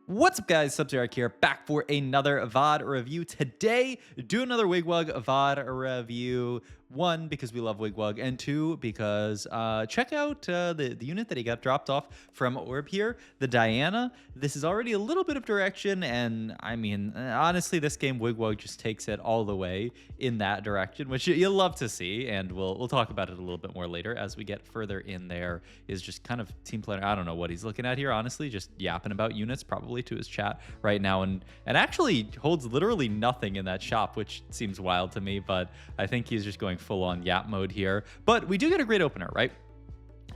What's up, guys? Subzero here, back for another VOD review. Today, do another Wigwugg VOD review. One, because we love Wigwugg, and two, because check out the unit that he got dropped off from Orb here, the Diana. This is already a little bit of direction, and I mean, honestly, this game, Wigwugg just takes it all the way in that direction, which you'll love to see, and we'll talk about it a little bit more later as we get further in there. Is just kind of team planner. I don't know what he's looking at here, honestly, just yapping about units probably to his chat right now, and actually holds literally nothing in that shop, which seems wild to me, but I think he's just going full on yap mode here. But we do get a great opener, right?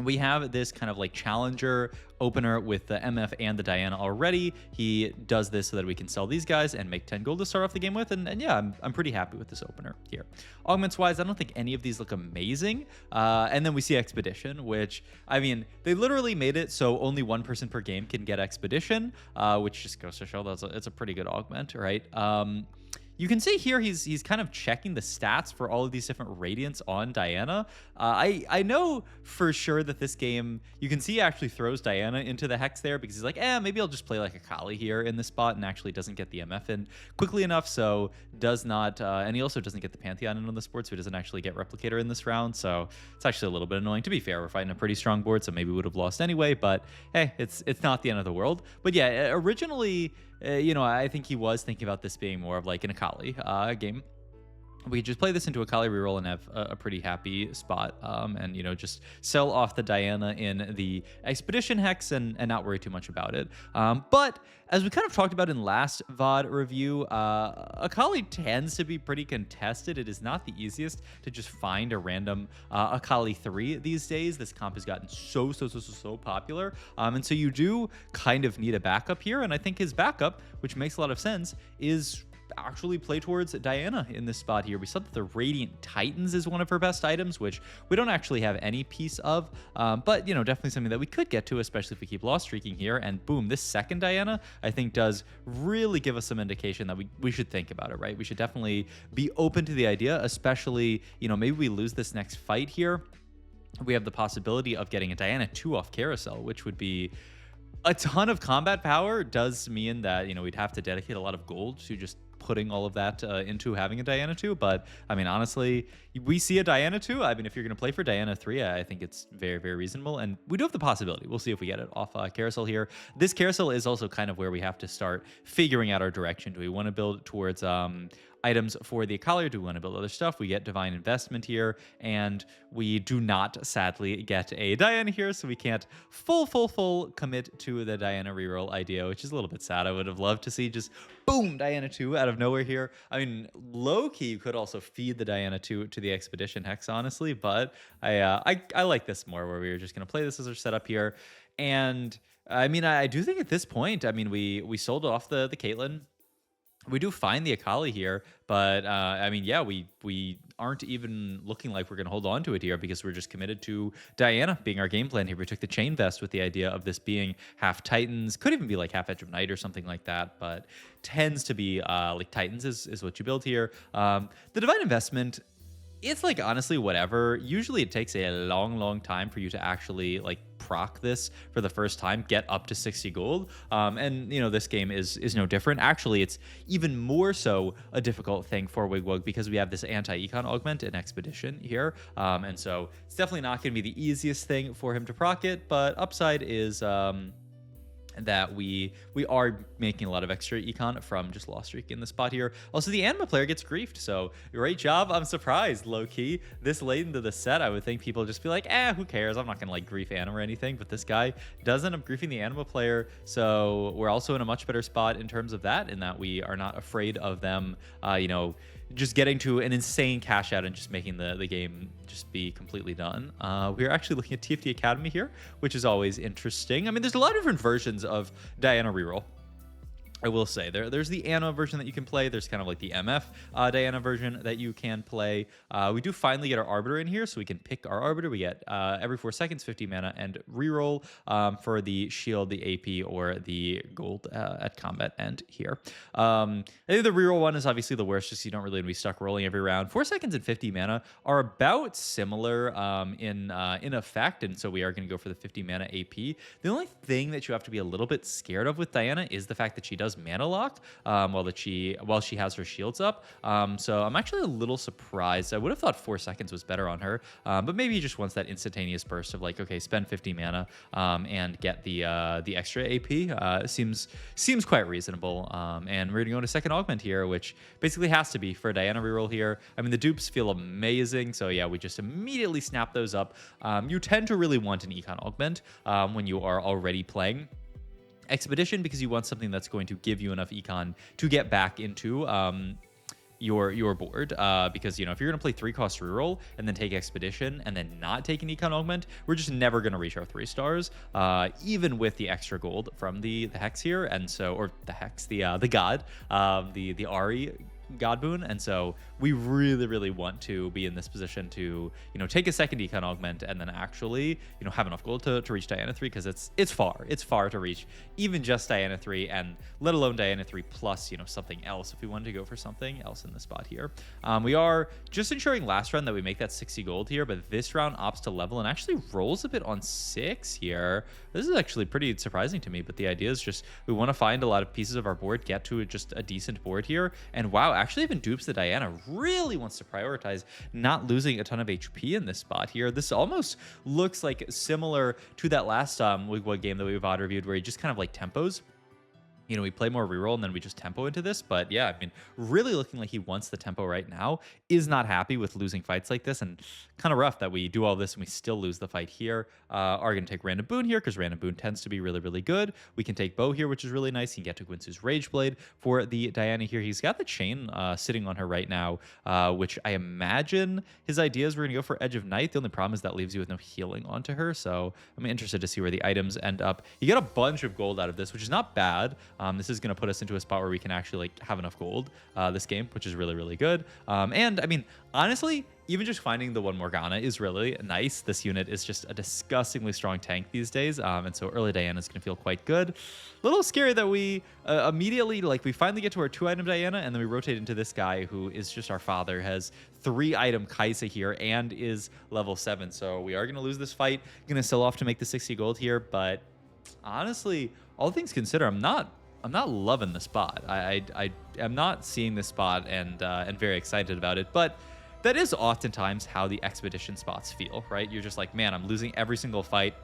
We have this kind of like challenger opener with the MF and the Diana already. He does this so that we can sell these guys and make 10 gold to start off the game with. And yeah, I'm pretty happy with this opener here. Augments wise, I don't think any of these look amazing. And then we see Expedition, which, I mean, they literally made it so only one person per game can get Expedition, which just goes to show that it's a pretty good augment, right? You can see here he's kind of checking the stats for all of these different radiants on Diana. I know for sure that this game, you can see he actually throws Diana into the Hex there because he's like, maybe I'll just play like a Kali here in this spot, and actually doesn't get the MF in quickly enough, so does not, and he also doesn't get the Pantheon in on the board, so he doesn't actually get Replicator in this round, so it's actually a little bit annoying. To be fair, we're fighting a pretty strong board, so maybe we would have lost anyway, but hey, it's not the end of the world. But yeah, originally, I think he was thinking about this being more of like an Akali game. We could just play this into Akali reroll and have a pretty happy spot, and just sell off the Diana in the Expedition Hex and not worry too much about it. But as we kind of talked about in last VOD review, Akali tends to be pretty contested. It is not the easiest to just find a random Akali 3 these days. This comp has gotten so popular, and so you do kind of need a backup here. And I think his backup, which makes a lot of sense, is actually play towards Diana in this spot here. We saw that the Radiant Titans is one of her best items, which we don't actually have any piece of, but definitely something that we could get to, especially if we keep loss streaking here. And boom, this second Diana I think does really give us some indication that we should think about it, right? We should definitely be open to the idea, especially maybe we lose this next fight here. We have the possibility of getting a Diana 2 off Carousel, which would be a ton of combat power. Does mean that we'd have to dedicate a lot of gold to just putting all of that into having a Diana 2. But I mean, honestly, we see a Diana 2. I mean, if you're going to play for Diana 3, I think it's very, very reasonable. And we do have the possibility. We'll see if we get it off Carousel here. This Carousel is also kind of where we have to start figuring out our direction. Do we want to build towards items for the Akali, or do we want to build other stuff? We get Divine Investment here, and we do not, sadly, get a Diana here, so we can't full commit to the Diana reroll idea, which is a little bit sad. I would have loved to see just boom, Diana 2 out of nowhere here. I mean, low-key, you could also feed the Diana 2 to the Expedition Hex, honestly, but I like this more, where we were just going to play this as our setup here. And I mean, I do think at this point, I mean, we sold off the Caitlyn. We do find the Akali here, but I mean, yeah, we aren't even looking like we're going to hold on to it here, because we're just committed to Diana being our game plan here. We took the Chain Vest with the idea of this being half Titans, could even be like half Edge of Night or something like that, but tends to be like Titans is what you build here. The Divine Investment, it's like honestly whatever. Usually it takes a long time for you to actually like proc this for the first time, get up to 60 gold, and this game is no different. Actually, it's even more so a difficult thing for Wigwugg, because we have this anti-econ augment in Expedition here, and so it's definitely not going to be the easiest thing for him to proc it. But upside is that we are making a lot of extra econ from just loss streak in the spot here. Also, the Anima player gets griefed, so great job. I'm surprised, low-key. This late into the set, I would think people just be like, who cares? I'm not gonna like grief Anima or anything, but this guy does end up griefing the Anima player, so we're also in a much better spot in terms of that, in that we are not afraid of them, just getting to an insane cash out and just making the game just be completely done. We're actually looking at TFT Academy here, which is always interesting. I mean, there's a lot of different versions of Diana reroll. I will say there's the Anna version that you can play. There's kind of like the MF Diana version that you can play. We do finally get our Arbiter in here, so we can pick our Arbiter. We get every 4 seconds 50 mana and reroll for the shield, the AP, or the gold at combat end here. I think the reroll one is obviously the worst, just so you don't really be stuck rolling every round. 4 seconds and 50 mana are about similar in effect, and so we are going to go for the 50 mana AP. The only thing that you have to be a little bit scared of with Diana is the fact that she does mana lock while she has her shields up. So I'm actually a little surprised. I would have thought 4 seconds was better on her, but maybe he just wants that instantaneous burst of like, okay, spend 50 mana and get the extra AP. Seems quite reasonable. And we're gonna go into second augment here, which basically has to be for a Diana reroll here. I mean, the dupes feel amazing, so yeah, we just immediately snap those up. You tend to really want an econ augment when you are already playing Expedition, because you want something that's going to give you enough econ to get back into your board. Because, you know, if you're going to play 3-cost reroll and then take Expedition and then not take an econ augment, we're just never going to reach our 3 stars, even with the extra gold from the hex here. And so, or the hex, the god, the Ari god boon. And so we really want to be in this position to, you know, take a second econ augment and then actually, you know, have enough gold to reach Diana 3, because it's far to reach even just Diana 3, and let alone Diana 3 plus, you know, something else if we wanted to go for something else in the spot here. We are just ensuring last round that we make that 60 gold here, but this round opts to level and actually rolls a bit on 6 here. This is actually pretty surprising to me, but the idea is just we want to find a lot of pieces of our board, get to just a decent board here. And wow, actually even dupes the Diana really wants to prioritize not losing a ton of HP in this spot here. This almost looks like similar to that last Wigwugg game that we've VOD reviewed, where he just kind of like tempos. You know, we play more reroll and then we just tempo into this. But yeah, I mean, really looking like he wants the tempo right now, is not happy with losing fights like this, and kind of rough that we do all this and we still lose the fight here. Are going to take Random Boon here because Random Boon tends to be really good. We can take Bow here, which is really nice. You can get to Gwinsu's Rage Blade for the Diana here. He's got the chain sitting on her right now, which I imagine his idea is we're going to go for Edge of Night. The only problem is that leaves you with no healing onto her. So I'm interested to see where the items end up. You get a bunch of gold out of this, which is not bad. This is going to put us into a spot where we can actually like have enough gold this game, which is really good. And I mean, honestly, even just finding the one Morgana is really nice. This unit is just a disgustingly strong tank these days, and so early Diana is going to feel quite good. A little scary that we immediately, like, we finally get to our 2-item Diana, and then we rotate into this guy who is just our father, has 3-item Kaisa here, and is level 7. So we are going to lose this fight. Going to sell off to make the 60 gold here, but honestly, all things considered, I'm not loving the spot. I am not seeing this spot and very excited about it, but that is oftentimes how the Expedition spots feel, right? You're just like, man, I'm losing every single fight.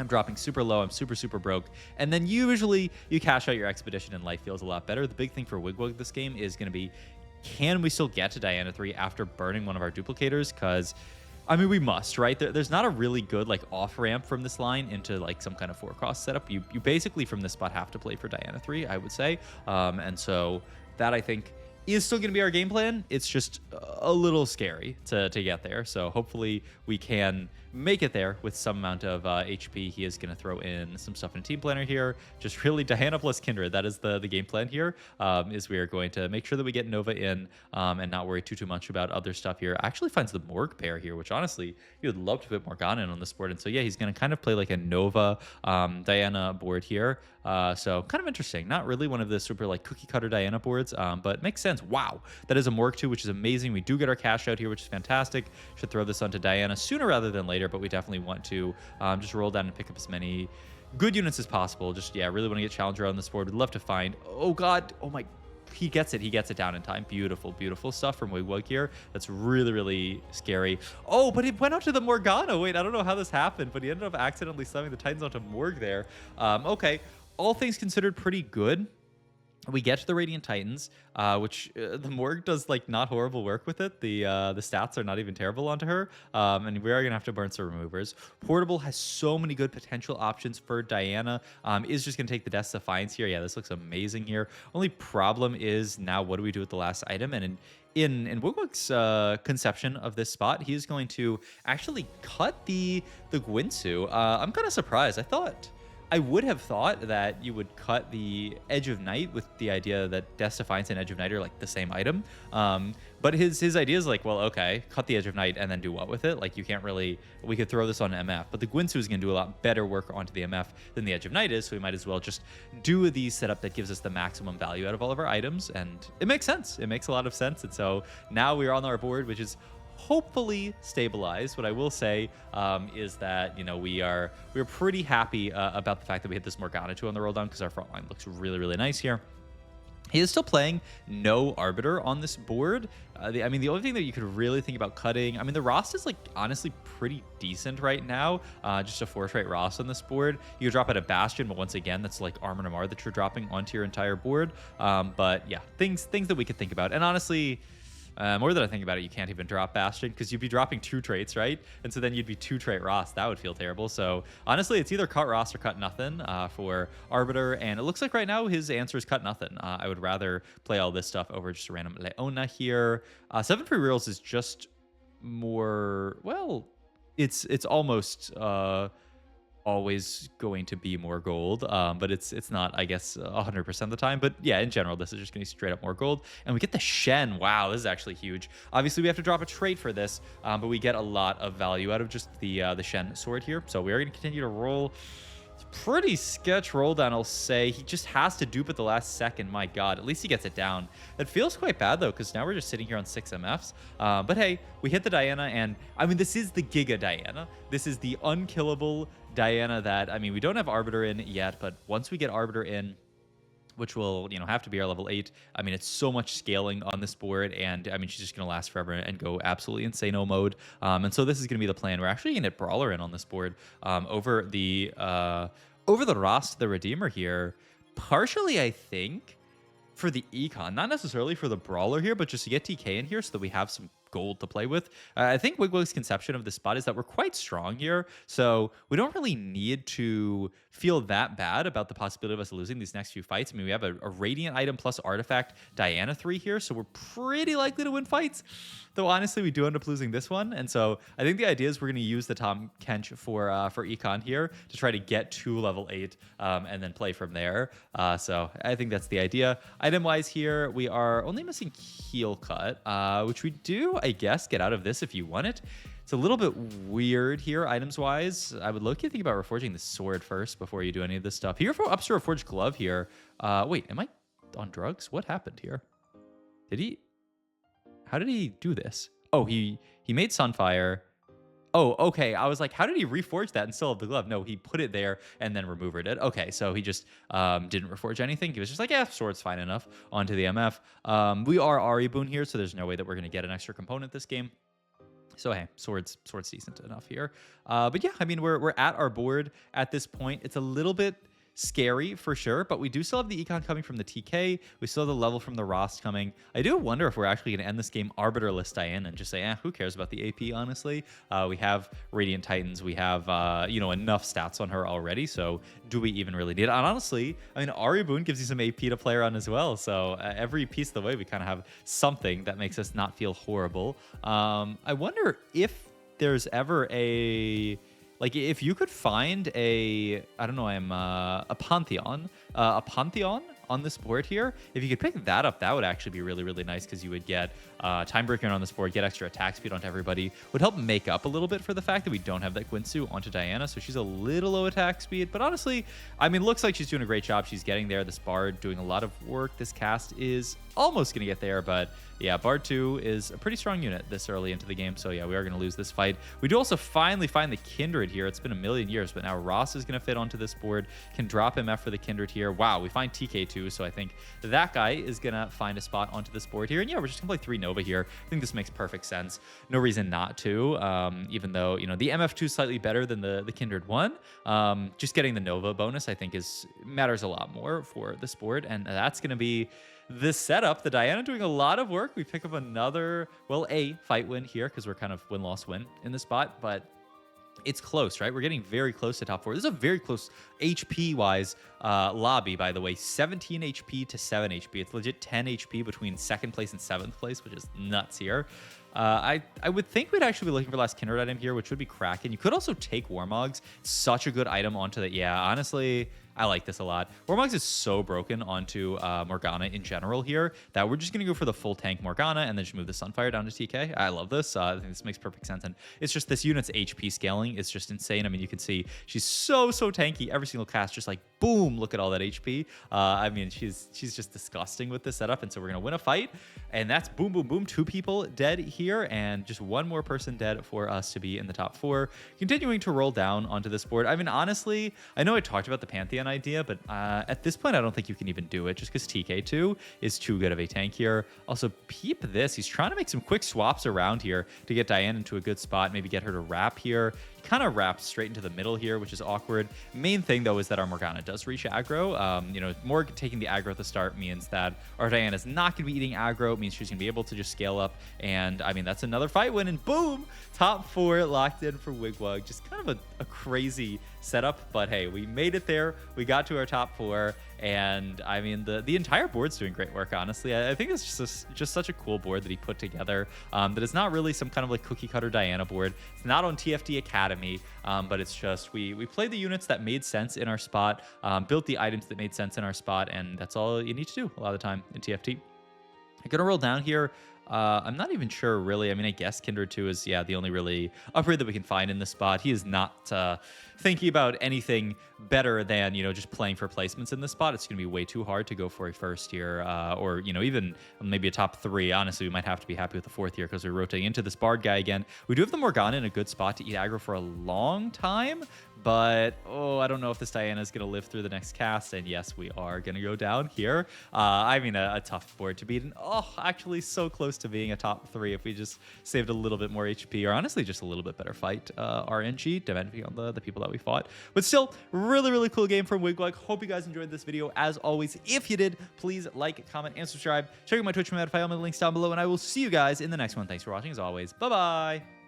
I'm dropping super low. I'm super broke. And then usually you cash out your Expedition and life feels a lot better. The big thing for Wigwugg this game is going to be, can we still get to Diana 3 after burning one of our duplicators? Because I mean, we must, right? There's not a really good like off ramp from this line into like some kind of 4-cost setup. You basically from this spot have to play for Diana 3, I would say. And so that, I think, is still going to be our game plan. It's just a little scary to get there. So hopefully we can make it there with some amount of HP. He is going to throw in some stuff in a team planner here. Just really Diana plus Kindred. That is the game plan here, is we are going to make sure that we get Nova in and not worry too much about other stuff here. Actually finds the Morg pair here, which honestly, you would love to put Morgana in on this board. And so yeah, he's going to kind of play like a Nova Diana board here. So kind of interesting. Not really one of the super like cookie cutter Diana boards, but makes sense. Wow, that is a Morg too, which is amazing. We do get our cash out here, which is fantastic. Should throw this onto Diana sooner rather than later, but we definitely want to just roll down and pick up as many good units as possible. Just, yeah, really want to get Challenger on this board. Would love to find, oh god, oh my, he gets it down in time. Beautiful stuff from Wigwugg here. That's really scary. Oh, but it went out to the Morgana. Wait, I don't know how this happened, but he ended up accidentally slamming the Titans onto Morg there. Okay, all things considered, pretty good. We get to the Radiant Titans, which the Morg does like not horrible work with it. The stats are not even terrible onto her, and we are gonna have to burn some removers. Portable has so many good potential options for Diana. Is just gonna take the Death's Defiance here. Yeah, this looks amazing here. Only problem is now what do we do with the last item? And in Wigwugg's conception of this spot, he is going to actually cut the Gwinsu. I'm kind of surprised. I thought I would have thought that you would cut the Edge of Night with the idea that Death's Defiance and Edge of Night are like the same item. But his idea is like, well, okay, cut the Edge of Night and then do what with it? Like you can't really, we could throw this on MF, but the Gwynsu is going to do a lot better work onto the MF than the Edge of Night is, so we might as well just do the setup that gives us the maximum value out of all of our items, and it makes sense. It makes a lot of sense, and so now we're on our board, which is hopefully stabilized. What I will say is that, you know, we're pretty happy about the fact that we hit this Morgana 2 on the roll down, because our front line looks really, really nice here. He is still playing no Arbiter on this board. I mean, the only thing that you could really think about cutting, I mean, the Rost is like honestly pretty decent right now. Just a 4-trait Rost on this board. You could drop out a Bastion, but once again, that's like Armor Namar that you're dropping onto your entire board. But yeah, things that we could think about. And honestly, more that I think about it, you can't even drop Bastion because you'd be dropping 2 traits, right? And so then you'd be 2-trait Rost. That would feel terrible. So honestly, it's either cut Rost or cut nothing for Arbiter. And it looks like right now his answer is cut nothing. I would rather play all this stuff over just a random Leona here. 7 free rerolls is just more, well, it's almost always going to be more gold, but it's not, I guess, 100% of the time. But yeah, in general, this is just going to be straight up more gold. And we get the Shen. Wow, this is actually huge. Obviously, we have to drop a trait for this, but we get a lot of value out of just the Shen sword here. So we are going to continue to roll. Pretty sketch roll down, I'll say. He just has to dupe at the last second. My God, at least he gets it down. It feels quite bad, though, because now we're just sitting here on 6 MFs. But hey, we hit the Diana, and I mean, this is the Giga Diana. This is the unkillable Diana that, I mean, we don't have Arbiter in yet, but once we get Arbiter in, which will, you know, have to be our level 8. I mean, it's so much scaling on this board, and I mean, she's just going to last forever and go absolutely insano mode. And so this is going to be the plan. We're actually going to get Brawler in on this board over the Rost, the Redeemer here. Partially, I think, for the Econ, not necessarily for the Brawler here, but just to get TK in here so that we have some gold to play with. I think Wigwug's conception of this spot is that we're quite strong here, so we don't really need to feel that bad about the possibility of us losing these next few fights. I mean, we have a Radiant item plus Artifact Diana 3 here, so we're pretty likely to win fights, though honestly we do end up losing this one. And so I think the idea is we're going to use the Tahm Kench for Econ here to try to get to level 8 and then play from there. So I think that's the idea. Item wise here, we are only missing Heal Cut, which we do, I guess, get out of this if you want it. It's a little bit weird here, items-wise. I would look at think about reforging the sword first before you do any of this stuff. He ups to reforged glove here. Wait, am I on drugs? What happened here? Did he? How did he do this? Oh, he made Sunfire. Oh, okay. I was like, how did he reforge that and still have the glove? No, he put it there and then removered it. Okay, so he just didn't reforge anything. He was just like, yeah, sword's fine enough. Onto the MF. We are Ari Boon here, so there's no way that we're going to get an extra component this game. So hey, sword's decent enough here. But yeah, I mean, we're at our board at this point. It's a little bit scary for sure, but we do still have the Econ coming from the TK. We still have the level from the Rost coming. I do wonder if we're actually going to end this game Arbiterless Diana and just say, who cares about the AP, honestly? We have Radiant Titans. We have, you know, enough stats on her already, so do we even really need it? And honestly, I mean, Ari Boon gives you some AP to play around as well, so every piece of the way we kind of have something that makes us not feel horrible. I wonder if there's ever a... Like, if you could find a, I don't know, a Pantheon on this board here, if you could pick that up, that would actually be really, really nice, because you would get Timebreaker on this board, get extra attack speed onto everybody. Would help make up a little bit for the fact that we don't have that Gwynsu onto Diana, so she's a little low attack speed. But honestly, I mean, looks like she's doing a great job. She's getting there. This Bard doing a lot of work. This cast is almost going to get there, but yeah, Bard 2 is a pretty strong unit this early into the game, so yeah, we are going to lose this fight. We do also finally find the Kindred here. It's been a million years, but now Ross is going to fit onto this board, can drop MF for the Kindred here. Wow, we find TK2, so I think that guy is going to find a spot onto this board here. And yeah, we're just going to play 3 Nova here. I think this makes perfect sense. No reason not to, even though, you know, the MF2 is slightly better than the Kindred 1. Just getting the Nova bonus, I think, matters a lot more for this board, and that's going to be this setup. The Diana doing a lot of work. We pick up another, well, a fight win here, because we're kind of win-loss-win in this spot, but it's close, right? We're getting very close to top 4. This is a very close HP-wise lobby, by the way. 17 HP to 7 HP. It's legit 10 HP between 2nd place and 7th place, which is nuts here. I would think we'd actually be looking for last Kindred item here, which would be Kraken. You could also take Warmogs. Such a good item onto the... Yeah, honestly... I like this a lot. Warmogs is so broken onto Morgana in general here that we're just going to go for the full tank Morgana and then just move the Sunfire down to TK. I love this. I think this makes perfect sense. And it's just this unit's HP scaling is just insane. I mean, you can see she's so tanky. Every single cast just like, boom, look at all that HP. I mean, she's just disgusting with this setup. And so we're going to win a fight. And that's boom, boom, boom. 2 people dead here and just 1 more person dead for us to be in the top 4. Continuing to roll down onto this board. I mean, honestly, I know I talked about the Pantheon idea, but at this point I don't think you can even do it just because TK2 is too good of a tank here. Also, peep this. He's trying to make some quick swaps around here to get Diane into a good spot, maybe get her to wrap here. He kind of wraps straight into the middle here, which is awkward. Main thing though is that our Morgana does reach aggro. You know, Morg taking the aggro at the start means that our Diana is not going to be eating aggro. It means she's going to be able to just scale up, and I mean that's another fight win, and boom, top 4 locked in for Wigwugg. Just kind of a crazy setup, but hey, we made it there. We got to our top 4, and I mean the entire board's doing great work. Honestly, I think it's just such a cool board that he put together. That is not really some kind of like cookie cutter Diana board. It's not on TFT Academy, but it's just we played the units that made sense in our spot, built the items that made sense in our spot, and that's all you need to do a lot of the time in TFT. I'm gonna roll down here. I'm not even sure, really. I mean, I guess Kindred 2 is, yeah, the only really upgrade that we can find in this spot. He is not thinking about anything better than, you know, just playing for placements in this spot. It's going to be way too hard to go for a 1st here or, you know, even maybe a top 3. Honestly, we might have to be happy with the 4th here because we're rotating into this Bard guy again. We do have the Morgana in a good spot to eat aggro for a long time, but, oh, I don't know if this Diana is going to live through the next cast, and yes, we are going to go down here. I mean, a tough board to beat, and oh, actually so close to being a top 3 if we just saved a little bit more HP, or honestly, just a little bit better fight RNG, depending on the people that we fought. But still, really cool game from Wigwugg. Hope you guys enjoyed this video. As always, if you did, please like, comment, and subscribe. Check out my Twitch, my links down below, and I will see you guys in the next one. Thanks for watching, as always. Bye-bye!